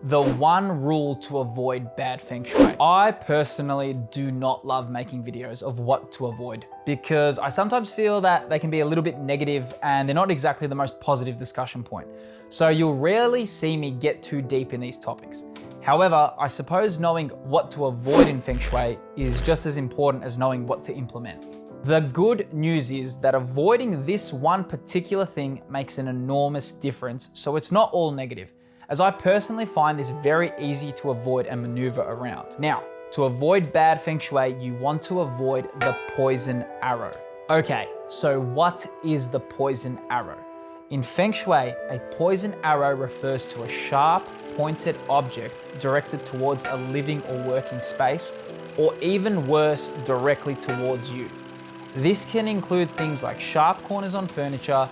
The one rule to avoid bad feng shui. I personally do not love making videos of what to avoid because I sometimes feel that they can be a little bit negative and they're not exactly the most positive discussion point. So you'll rarely see me get too deep in these topics. However, I suppose knowing what to avoid in feng shui is just as important as knowing what to implement. The good news is that avoiding this one particular thing makes an enormous difference, so it's not all negative, as I personally find this very easy to avoid and maneuver around. Now, to avoid bad feng shui, you want to avoid the poison arrow. Okay, so what is the poison arrow? In feng shui, a poison arrow refers to a sharp, pointed object directed towards a living or working space, or even worse, directly towards you. This can include things like sharp corners on furniture,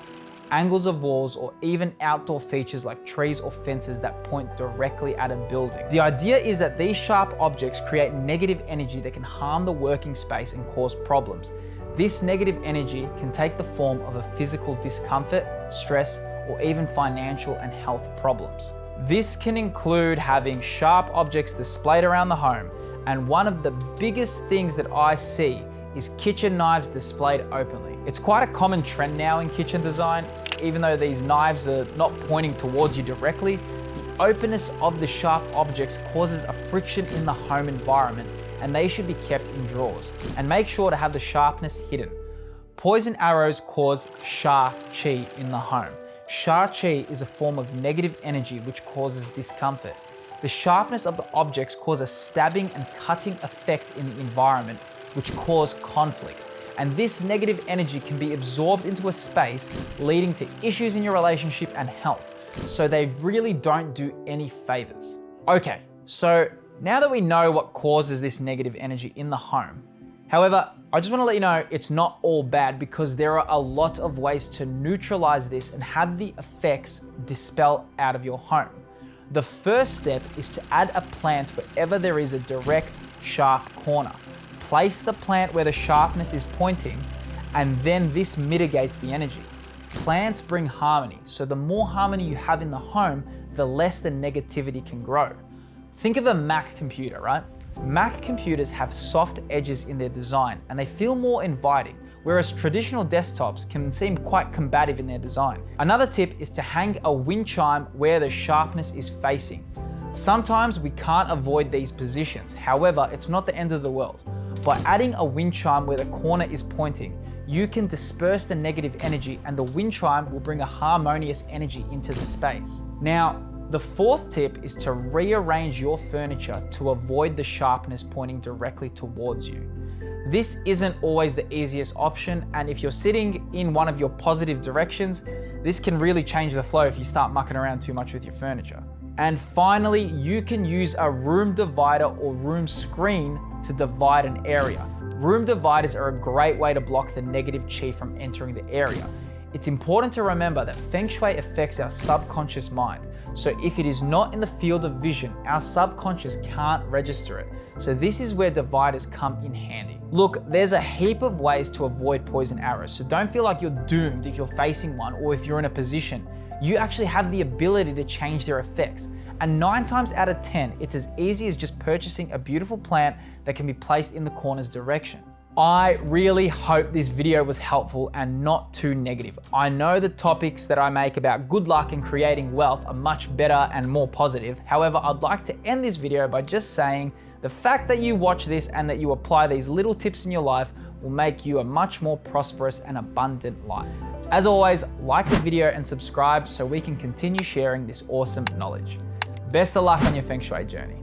angles of walls, or even outdoor features like trees or fences that point directly at a building. The idea is that these sharp objects create negative energy that can harm the working space and cause problems. This negative energy can take the form of a physical discomfort, stress, or even financial and health problems. This can include having sharp objects displayed around the home, and one of the biggest things that I see is kitchen knives displayed openly. It's quite a common trend now in kitchen design. Even though these knives are not pointing towards you directly, the openness of the sharp objects causes a friction in the home environment, and they should be kept in drawers. And make sure to have the sharpness hidden. Poison arrows cause sha qi in the home. Sha qi is a form of negative energy which causes discomfort. The sharpness of the objects cause a stabbing and cutting effect in the environment, which cause conflict. And this negative energy can be absorbed into a space, leading to issues in your relationship and health. So they really don't do any favors. Okay, so now that we know what causes this negative energy in the home, however, I just want to let you know it's not all bad, because there are a lot of ways to neutralize this and have the effects dispel out of your home. The first step is to add a plant wherever there is a direct, sharp corner. Place the plant where the sharpness is pointing, and then this mitigates the energy. Plants bring harmony, so the more harmony you have in the home, the less the negativity can grow. Think of a Mac computer, right? Mac computers have soft edges in their design, and they feel more inviting, whereas traditional desktops can seem quite combative in their design. Another tip is to hang a wind chime where the sharpness is facing. Sometimes we can't avoid these positions, however, it's not the end of the world. By adding a wind chime where the corner is pointing, you can disperse the negative energy, and the wind chime will bring a harmonious energy into the space. Now, the fourth tip is to rearrange your furniture to avoid the sharpness pointing directly towards you. This isn't always the easiest option, and if you're sitting in one of your positive directions, this can really change the flow if you start mucking around too much with your furniture. And finally, you can use a room divider or room screen to divide an area. Room dividers are a great way to block the negative qi from entering the area. It's important to remember that feng shui affects our subconscious mind. So if it is not in the field of vision, our subconscious can't register it. So this is where dividers come in handy. Look, there's a heap of ways to avoid poison arrows, so don't feel like you're doomed if you're facing one or if you're in a position. You actually have the ability to change their effects. And 9 times out of 10, it's as easy as just purchasing a beautiful plant that can be placed in the corner's direction. I really hope this video was helpful and not too negative. I know the topics that I make about good luck and creating wealth are much better and more positive. However, I'd like to end this video by just saying the fact that you watch this and that you apply these little tips in your life will make you a much more prosperous and abundant life. As always, like the video and subscribe so we can continue sharing this awesome knowledge. Best of luck on your feng shui journey.